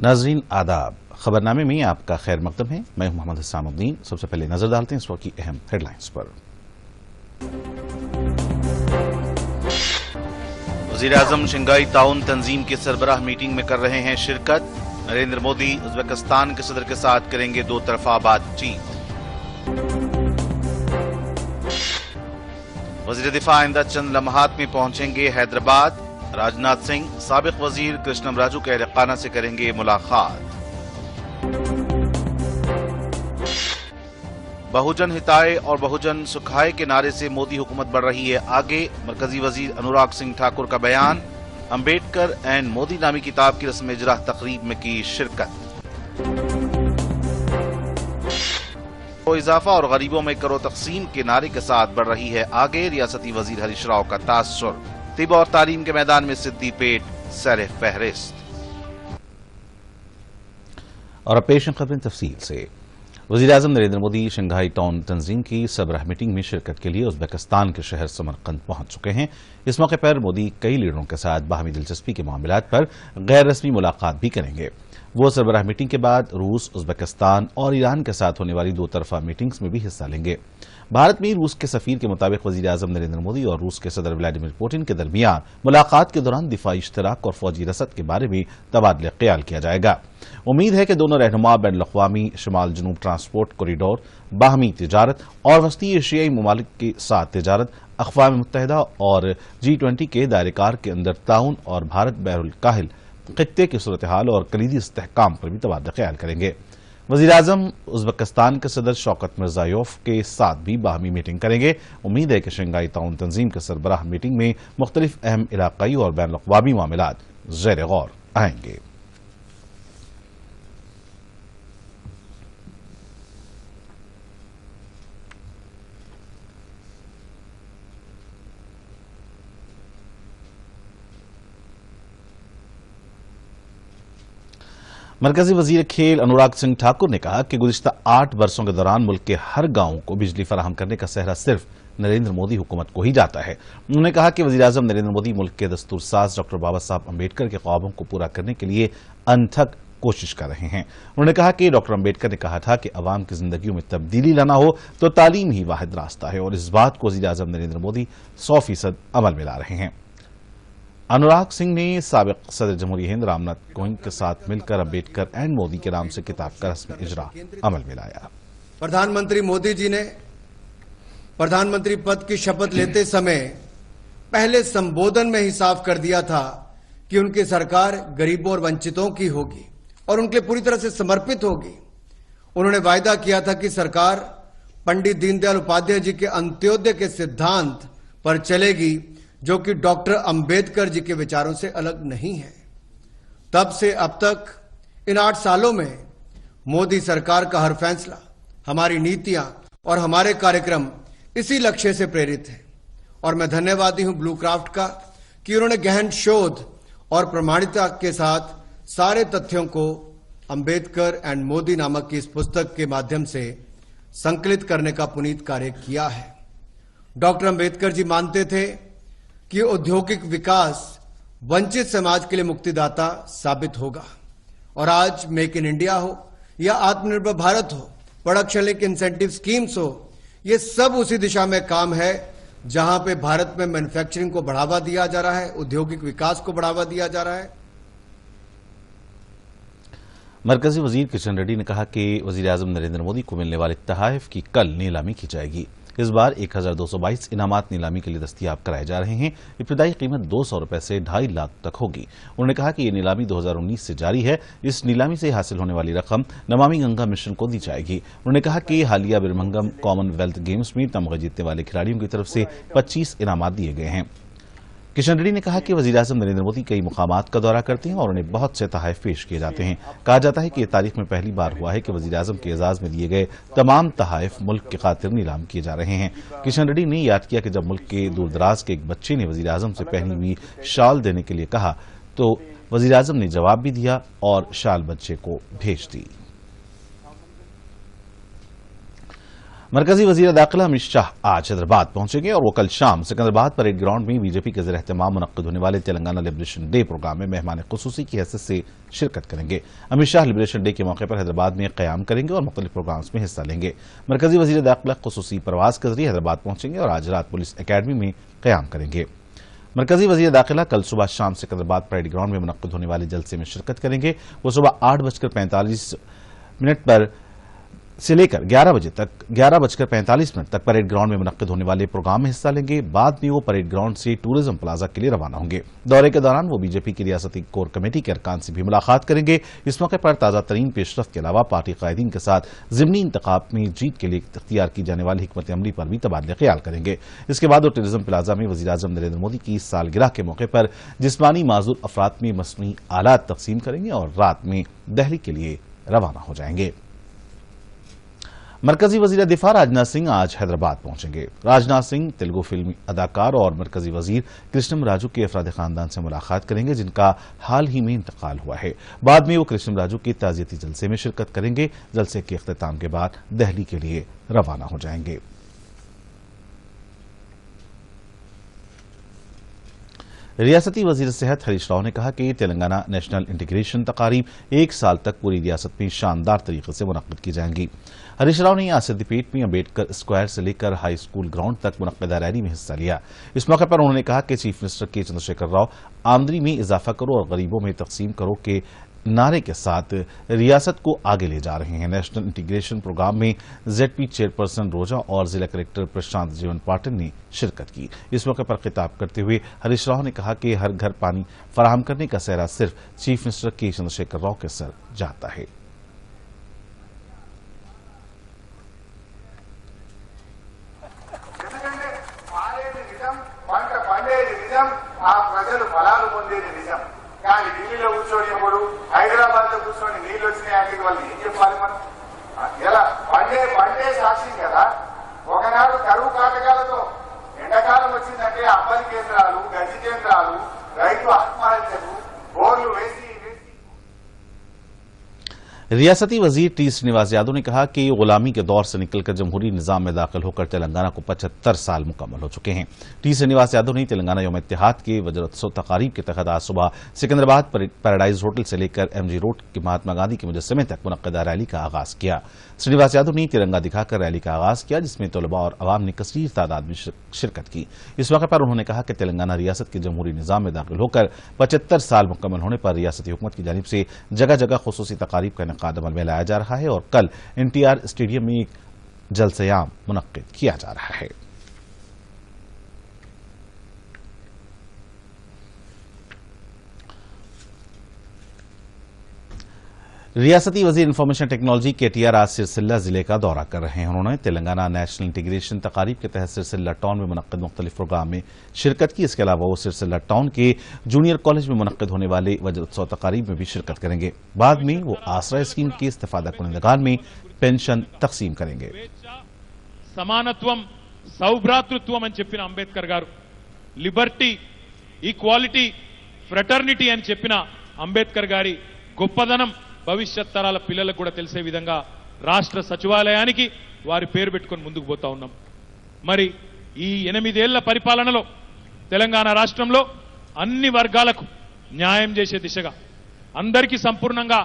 नाज़रीन आदाब, खबरनामे में आपका खैर मकदम है। मैं हूं मोहम्मद हसन उद्दीन। सबसे पहले नजर डालते हैं इस वक्त की अहम हेडलाइंस पर। वज़ीर-ए-आज़म शंघाई ताउन तंजीम की सरबराह मीटिंग में कर रहे हैं शिरकत। नरेंद्र मोदी उज़्बेकिस्तान के सदर के साथ करेंगे दो तरफा बातचीत। वज़ीर दिफा आइंदा चंद लम्हात में पहुंचेंगे हैदराबाद। राजनाथ सिंह साबिक वजीर कृष्णम राजू के अहलखाना से करेंगे मुलाकात। बहुजन हिताय और बहुजन सुखाय के नारे से मोदी हुकूमत बढ़ रही है आगे। मरकजी वजीर अनुराग सिंह ठाकुर का बयान। अंबेडकर एंड मोदी नामी किताब की रस्म इजरा तकरीब में की शिरकत। तो इजाफा और गरीबों में करो तकसीम के नारे के साथ बढ़ रही है आगे। रियासती वजीर हरीश राव का तासुर। तिब और तालीम के मैदान में सिद्दी पेट सर फहरिस्त। और अब पेश खबरें तफसील से। वज़ीर-ए-आज़म नरेंद्र मोदी शंघाई टाउन तंजीम की सरबराह मीटिंग में शिरकत के लिए उज़्बेकिस्तान के शहर समरकंद पहुंच चुके हैं। इस मौके पर मोदी कई लीडरों के साथ बाहमी दिलचस्पी के मामलात पर गैर रस्मी मुलाकात भी करेंगे। वो सरबराह मीटिंग के बाद रूस, उज़्बेकिस्तान और ईरान के साथ होने वाली दो तरफा मीटिंग्स में भी हिस्सा लेंगे। भारत में रूस के सफीर के मुताबिक वज़ीर-ए-आज़म नरेंद्र मोदी और रूस के सदर व्लादिमीर पुतिन के दरमियान मुलाकात के दौरान दिफाई इश्तराक और फौजी रसद के बारे में तबादला ख्याल किया जाएगा। उम्मीद है कि दोनों रहनुमा बैन अल-अक़वामी शमाल जनूब ट्रांसपोर्ट कॉरिडोर, बाहमी तिजारत और वस्ती एशियाई ममालिक के साथ तिजारत, अक़वाम मुत्तहिदा और G20 के दायरेकार के अंदर ताउन और भारत बहरुल काहिल खित्ते की सूरत हाल और कलीदी इस्तेहकाम पर भी तबादला ख्याल करेंगे। वज़ीर-ए-आज़म उज़्बेकिस्तान के सदर शौकत मिर्ज़ायोफ के साथ भी बाहमी मीटिंग करेंगे। उम्मीद है कि शंघाई ताउन तंजीम के सरबराह मीटिंग में मुख्तलिफ अहम इलाक़ाई और बैन अल-अक़वामी मामलात ज़ेर गौर आएंगे। मरकजी वजीर खेल अनुराग सिंह ठाकुर ने कहा कि गुज़िश्ता 8 वर्षों के दौरान मुल्क के हर गांव को बिजली फराहम करने का सेहरा सिर्फ नरेंद्र मोदी हुकूमत को ही जाता है। उन्होंने कहा कि वज़ीर-ए-आज़म नरेंद्र मोदी मुल्क के दस्तूर साज डॉक्टर बाबा साहब अम्बेडकर के ख्वाबों को पूरा करने के लिए अनथक कोशिश कर रहे हैं। उन्होंने कहा कि डॉक्टर अम्बेडकर ने कहा था कि अवाम की जिंदगियों में तब्दीली लाना हो तो तालीम ही वाहिद रास्ता है, और इस बात को वज़ीर-ए-आज़म नरेंद्र मोदी 100% अमल में ला रहे हैं। अनुराग सिंह ने साबिक सदर जमहूरिया हिंद रामनाथ कोविंद के साथ मिलकर अम्बेडकर एंड मोदी के नाम से किताब का रस्म इजरा अमल में लाया। प्रधानमंत्री मोदी जी ने प्रधानमंत्री पद की शपथ लेते समय पहले संबोधन में ही साफ कर दिया था कि उनकी सरकार गरीबों और वंचितों की होगी और उनके पूरी तरह से समर्पित होगी। उन्होंने वायदा किया था कि सरकार पंडित दीनदयाल उपाध्याय जी के अंत्योदय के सिद्धांत पर चलेगी, जो कि डॉक्टर अंबेडकर जी के विचारों से अलग नहीं है। तब से अब तक इन 8 सालों में मोदी सरकार का हर फैसला, हमारी नीतियां और हमारे कार्यक्रम इसी लक्ष्य से प्रेरित है। और मैं धन्यवादी हूं ब्लू क्राफ्ट का कि उन्होंने गहन शोध और प्रमाणिकता के साथ सारे तथ्यों को अंबेडकर एंड मोदी नामक की इस पुस्तक के माध्यम से संकलित करने का पुनीत कार्य किया है। डॉक्टर अंबेडकर जी मानते थे कि औद्योगिक विकास वंचित समाज के लिए मुक्तिदाता साबित होगा, और आज मेक इन इंडिया हो या आत्मनिर्भर भारत हो, प्रोडक्शन लिंक इंसेंटिव स्कीम्स हो, ये सब उसी दिशा में काम है जहां पे भारत में मैन्युफैक्चरिंग को बढ़ावा दिया जा रहा है, औद्योगिक विकास को बढ़ावा दिया जा रहा है। मरकजी वजीर किशन रेड्डी ने कहा कि वज़ीर-ए-आज़म नरेंद्र मोदी को मिलने वाले तोहफे की कल नीलामी की जाएगी। इस बार 1222 इनामात नीलामी के लिए दस्तयाब कराए जा रहे हैं। इब्तिदाई कीमत 200 रुपए से 2.5 लाख तक होगी। उन्होंने कहा कि ये नीलामी 2019 से जारी है। इस नीलामी से हासिल होने वाली रकम नमामि गंगा मिशन को दी जाएगी। उन्होंने कहा कि हालिया बिरमिंघम कॉमनवेल्थ गेम्स में तमगा जीतने वाले खिलाड़ियों की तरफ से 25 इनामात दिए गए हैं। किशन रेड्डी ने कहा कि वज़ीर-ए-आज़म नरेंद्र मोदी कई मुकामात का दौरा करते हैं और उन्हें बहुत से तोहफे पेश किए जाते हैं। कहा जाता है कि यह तारीख में पहली बार हुआ है कि वज़ीर-ए-आज़म के एजाज में दिए गए तमाम तोहफे मुल्क की खातिर नीलाम किए जा रहे हैं। किशन रेड्डी ने याद किया कि जब मुल्क के दूर दराज के एक बच्चे ने वज़ीर-ए-आज़म से पहनी हुई शाल देने के लिए कहा तो वज़ीर-ए-आज़म ने जवाब भी दिया और शाल बच्चे को भेज दी। मरकजी वजीर दाखिला अमित शाह आज हैदराबाद पहुंचेंगे और वो कल शाम सिकंदराबाद परेड ग्राउंड में बीजेपी के ज़ेर एहतमाम मुनक्किद होने वाले तेलंगाना लिबरेशन डे प्रोग्राम में मेहमान खुसूसी की हैसियत से शिरकत करेंगे। अमित शाह लिबरेशन डे के मौके पर हैदराबाद में क़याम करेंगे और मुख्तलिफ प्रोग्राम्स में हिस्सा लेंगे। मरकजी वजीर दाखिला खुसूसी परवाज के जरिए हैदराबाद पहुंचेंगे और आज रात पुलिस अकेडमी में क़याम करेंगे। मरकजी वजीर दाखिला कल सुबह शाम सिकंदराबाद परेड ग्राउंड में मुनक्किद होने वाले जलसे में शिरकत करेंगे। वो सुबह 8:45 पर से लेकर 11:45 तक परेड ग्राउंड में मुनक्किद होने वाले प्रोग्राम में हिस्सा लेंगे। बाद में वो परेड ग्राउंड से टूरिज्म प्लाजा के लिए रवाना होंगे। दौरे के दौरान वो बीजेपी की रियासती कोर कमेटी के अरकान से भी मुलाकात करेंगे। इस मौके पर ताज़ा तरीन पेशरफ्त के अलावा पार्टी कायदीन के साथ ज़िमनी इंतखाब में जीत के लिए इख्तियार की जाने वाली हिकमत अमली पर भी तबादले ख्याल करेंगे। इसके बाद वो टूरिज्म प्लाजा में वज़ीर आज़म नरेंद्र मोदी की सालगिरह के मौके पर जिस्मानी माजूर अफराद में मसनूई आलात तकसीम करेंगे और रात में दिल्ली के लिए रवाना हो जाएंगे। मरकजी वजीर दिफा राजनाथ सिंह आज हैदराबाद पहुंचेंगे। राजनाथ सिंह तेलुगु फिल्मी अदाकार और मरकजी वजीर कृष्णम राजू के अफराद खानदान से मुलाकात करेंगे, जिनका हाल ही में इंतकाल हुआ है। बाद में वो कृष्णम राजू के ताज़ियती जलसे में शिरकत करेंगे। जलसे के इख्तिताम के बाद दिल्ली के लिए रवाना हो जाएंगे। रियासती वजीर सेहत हरीश राव ने कहा कि तेलंगाना नेशनल इंटीग्रेशन तकारीब 1 साल तक पूरी रियासत में शानदार तरीके से मुनक्किद की जाएंगी। हरीश राव ने आज सिद्दीपेट में अम्बेडकर स्क्वायर से लेकर हाई स्कूल ग्राउंड तक मुनक्किदा रैली में हिस्सा लिया। इस मौके पर उन्होंने कहा कि चीफ मिनिस्टर के चंद्रशेखर राव आमदनी में इजाफा करो और गरीबों में तकसीम करो के नारे के साथ रियासत को आगे ले जा रहे हैं। नेशनल इंटीग्रेशन प्रोग्राम में जेडपी चेयरपर्सन रोजा और जिला कलेक्टर प्रशांत जीवन पाटिल ने शिरकत की। इस मौके पर खिताब करते हुए हरीश राव ने कहा कि हर घर पानी फराहम करने का सेहरा सिर्फ चीफ मिनिस्टर के चंद्रशेखर राव के सर जाता है। ఢిల్లీలో కూర్చోనిప్పుడు హైదరాబాద్ లో కూర్చొని నీళ్లు వచ్చినాయి వాళ్ళు ఏం చెప్పాలి? మనం ఎలా పండే సాక్షి కదా. ఒకనాడు కరువు కాటకాలతో ఎండాకాలం వచ్చిందంటే అంబలి కేంద్రాలు, గజి కేంద్రాలు, రైతు ఆత్మహత్యలు, బోర్లు వేసి रियासती वजीर टी श्रीनिवास यादव ने कहा कि गुलामी के दौर से निकलकर जमहूरी निजाम में दाखिल होकर तेलंगाना को 75 साल मुकम्मल हो चुके हैं। टी श्रीनिवास यादव ने तेलंगाना यौम इत्तेहाद के वज्रोत्सव तकारीब के तहत आज सुबह सिकंदराबाद पैराडाइज होटल से लेकर एमजी रोड के महात्मा गांधी के मुजस्समे तक मुनक्किदा रैली का आगाज किया। श्रीनिवास यादव ने तिरंगा दिखाकर रैली का आगाज किया, जिसमें तलबा और अवाम ने कसीर तादाद में शिरकत की। इस मौके पर उन्होंने कहा कि तेलंगाना रियासत के जमहूरी निजाम में दाखिल होकर 75 साल मुकम्मल होने पर रियासती हुकूमत की जानिब से जगह जगह खुसूसी तकारीब का इनेकाद अमल में लाया जा रहा है और कल एनटीआर स्टेडियम में एक जलसे-ए-आम मुनक्किद किया जा रहा है। रियासती वजीर इंफॉर्मेशन टेक्नोलॉजी केटीआर आज सिरसिल्ला जिले का दौरा कर रहे हैं। उन्होंने तेलंगाना नेशनल इंटीग्रेशन तकारीब के तहत सिरसिल्ला टाउन में मुनक्किद मुख्तलिफ प्रोग्राम में शिरकत की। इसके अलावा वो सिरसिल्ला टाउन के जूनियर कॉलेज में मुनक्किद होने वाले वज्रोत्सव तकारीब में भी शिरकत करेंगे। बाद में वो आश्रय स्कीम के इस्तेफादा कुनिंदगान में पेंशन तकसीम करेंगे। समानत्वम सौभ्रातृत्वम అని చెప్పిన అంబేద్కర్ గారు, లిబర్టీ, ఈక్వాలిటీ, ఫ్రెటర్నిటీ అని చెప్పిన అంబేద్కర్ గారి గొప్పదనం భవిష్యత్ తరాల పిల్లలకు కూడా తెలిసే విధంగా రాష్ట్ర సచివాలయానికి వారి పేరు పెట్టుకొని ముందుకు పోతా ఉన్నాం. మరి ఈ 8 ఏళ్ల పరిపాలనలో తెలంగాణ రాష్ట్రంలో అన్ని వర్గాలకు న్యాయం చేసే దిశగా అందరికీ సంపూర్ణంగా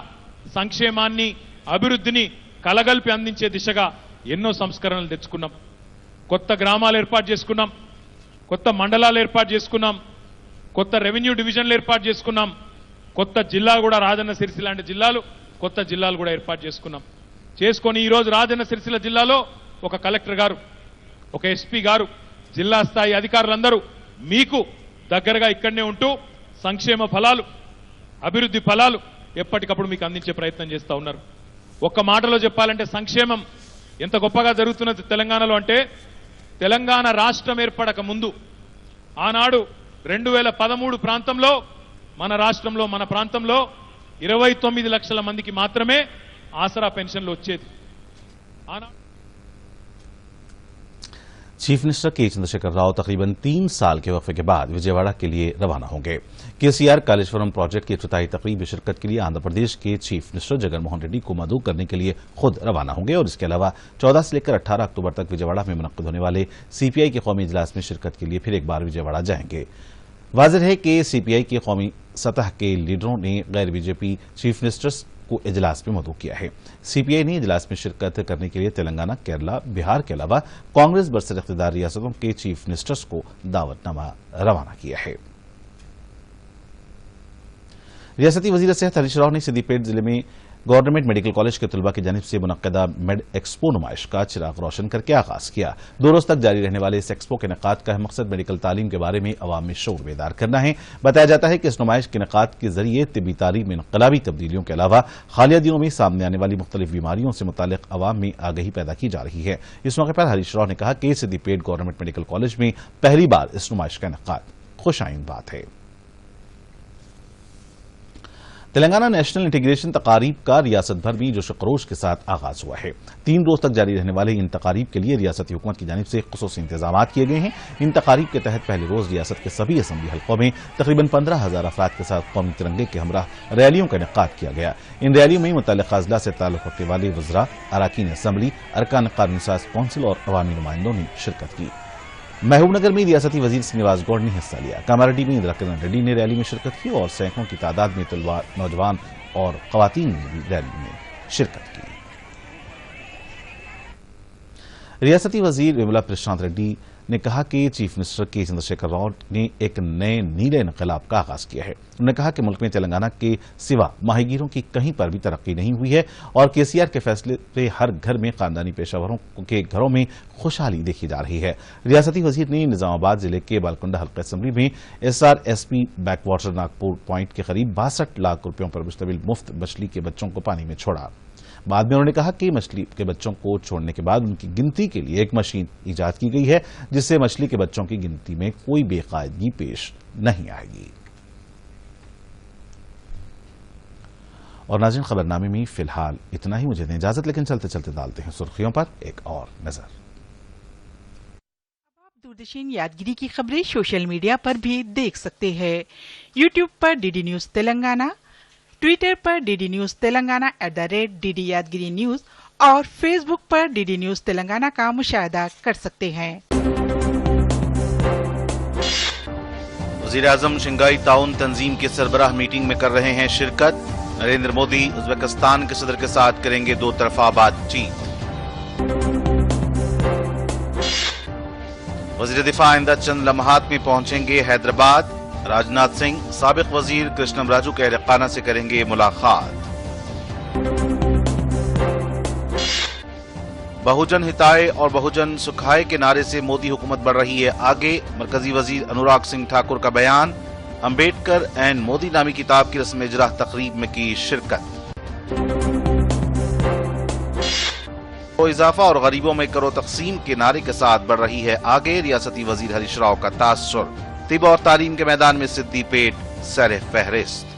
సంక్షేమాన్ని, అభివృద్ధిని కలగలిపి అందించే దిశగా ఎన్నో సంస్కరణలు తెచ్చుకున్నాం. కొత్త గ్రామాలు ఏర్పాటు చేసుకున్నాం, కొత్త మండలాలు ఏర్పాటు చేసుకున్నాం, కొత్త రెవెన్యూ డివిజన్లు ఏర్పాటు చేసుకున్నాం, కొత్త జిల్లాలు కూడా రాజన్న సిరిసిల్ల లాంటి జిల్లాలు, కొత్త జిల్లాలు కూడా ఏర్పాటు చేసుకొని ఈ రోజు రాజన్న సిరిసిల్ల జిల్లాలో ఒక కలెక్టర్ గారు, ఒక ఎస్పీ గారు, జిల్లా స్థాయి అధికారులందరూ మీకు దగ్గరగా ఇక్కడనే ఉంటూ సంక్షేమ ఫలాలు, అభివృద్ధి ఫలాలు ఎప్పటికప్పుడు మీకు అందించే ప్రయత్నం చేస్తూ ఉన్నారు. ఒక్క మాటలో చెప్పాలంటే సంక్షేమం ఎంత గొప్పగా జరుగుతున్నది తెలంగాణలో అంటే, తెలంగాణ రాష్ట్రం ఏర్పడక ముందు ఆనాడు 2013 ప్రాంతంలో మన రాష్ట్రంలో, మన ప్రాంతంలో 29 లక్షల మందికి మాత్రమే ఆసరా పెన్షన్లు వచ్చేది. चीफ मिनिस्टर के चंद्रशेखर राव तकरीबन 3 साल के वक्फे के बाद विजयवाड़ा के लिए रवाना होंगे। केसीआर कालेश्वरम प्रोजेक्ट की इफ्तिताही तकरीब में शिरकत के लिए आंध्र प्रदेश के चीफ मिनिस्टर जगन मोहन रेड्डी को मदऊ करने के लिए खुद रवाना होंगे और इसके अलावा 14 से लेकर 18 अक्टूबर तक विजयवाड़ा में मुनक्किद होने वाले सीपीआई के कौमी इजलास में शिरकत के लिए फिर एक बार विजयवाड़ा जाएंगे। वाज़ेह है कि सीपीआई के कौमी सतह के लीडरों ने गैर बीजेपी चीफ मिनिस्टर्स को इजलास में मदऊ किया है। सीपीआई ने इजलास में शिरकत करने के लिए तेलंगाना, केरला, बिहार के अलावा कांग्रेस बरसर इख्तियार रियासतों के चीफ मिनिस्टर्स को दावतनामा रवाना किया है। रियासती वजीर सेहत हरीश राव ने सिद्दीपेट जिले में गवर्नमेंट मेडिकल कॉलेज के तलबा की जानिब से मुनक्किदा मेड एक्सपो नुमाइश का चिराग रोशन करके आगाज किया। 2 रोज तक जारी रहने वाले इस एक्सपो के इनेकाद का मकसद मेडिकल तालीम के बारे में अवाम में शऊर बेदार करना है। बताया जाता है कि इस नुमाइश के इनेकाद के जरिए तिब्बी तालीम में इनकलाबी तब्दीलियों के अलावा हालिया दिनों में सामने आने वाली मुख्तलिफ बीमारियों से मुतालिक अवाम में आगाही पैदा की जा रही है। इस मौके पर हरीश राव ने कहा कि सिद्दीपेट गवर्नमेंट मेडिकल कॉलेज में पहली बार इस नुमाइश का इनेकाद खुशाइन बात है। तेलंगाना नेशनल इंटीग्रेशन तकारीब का रियासत भर में जोश खरोश के साथ आगाज हुआ है। 3 रोज तक जारी रहने वाले इन तकारीब के लिए रियासती हुकूमत की जानिब से खुसूसी इंतजाम किए गए हैं। इन तकारीब के तहत पहले रोज रियासत के सभी असम्बली हल्कों में तकरीबन 15,000 अफराद के साथ कौमी तिरंगे के हमराह रैलियों का इनेकाद किया गया। इन रैलियों में मुतल्लिक़ा अजला से ताल्लुक़ रखने वाले वज़रा, अरकान असम्बली, अरकान कानूनी साज कौंसिल और अवामी नुमाइंदों ने शिरकत की। महबूबनगर में रियासती वजीर श्रीनिवास गौड़ ने हिस्सा लिया। कामारेड्डी में इंदिरा किरण रेड्डी ने रैली में शिरकत की और सैकड़ों की तादाद में तलबा, नौजवान और खवातीन ने भी रैली में शिरकत की। रियासती वजीर विमला प्रशांत रेड्डी ने कहा कि चीफ मिनिस्टर के चंद्रशेखर राव ने एक नए नीले इनकलाब का आगाज किया है। उन्होंने कहा कि मुल्क में तेलंगाना के सिवा माहीगीरों की कहीं पर भी तरक्की नहीं हुई है और केसीआर के फैसले से हर घर में खानदानी पेशावरों के घरों में खुशहाली देखी जा रही है। रियासती वजीर ने निजामाबाद जिले के बालकुंडा हल्का असम्बली में SRSP बैकवाटर नागपुर पॉइंट के करीब 62 लाख रुपयों पर मुश्तमिल मुफ्त मछली के बच्चों को पानी में छोड़ा। बाद में उन्होंने कहा कि मछली के बच्चों को छोड़ने के बाद उनकी गिनती के लिए एक मशीन इजाद की गई है जिससे मछली के बच्चों की गिनती में कोई बेकायदगी पेश नहीं आएगी। और नाज़रीन, खबरनामे में फिलहाल इतना ही। मुझे दें इजाजत, लेकिन चलते चलते डालते हैं सुर्खियों पर एक और नजर। दूरदर्शन यादगिरी की खबरें सोशल मीडिया पर भी देख सकते हैं। यूट्यूब पर DD न्यूज तेलंगाना, ट्विटर पर DD न्यूज तेलंगाना @DD यादगिरी न्यूज और फेसबुक पर DD न्यूज तेलंगाना का मुशाहिदा कर सकते हैं। वज़ीर आज़म शंघाई ताउन तंजीम के सरबराह मीटिंग में कर रहे हैं शिरकत। नरेंद्र मोदी उज़्बेकिस्तान के सदर के साथ करेंगे 2 तरफा बातचीत। वज़ीर दिफा आइंदा चंद लम्हात में पहुंचेंगे हैदराबाद। राजनाथ सिंह साबिक वजीर कृष्णम राजू के अहलखाना से करेंगे मुलाकात। बहुजन हिताय और बहुजन सुखाय के नारे से मोदी हुकूमत बढ़ रही है आगे। मरकजी वजीर अनुराग सिंह ठाकुर का बयान। अंबेडकर एंड मोदी नामी किताब की रस्म इजरा तकरीब में की शिरकत। तो इजाफा और गरीबों में करो तकसीम के नारे के साथ बढ़ रही है आगे। रियासती वजीर हरीश राव का तासुर। तिब और तालीम के मैदान में सिद्दीपेट सर फहरिस्त।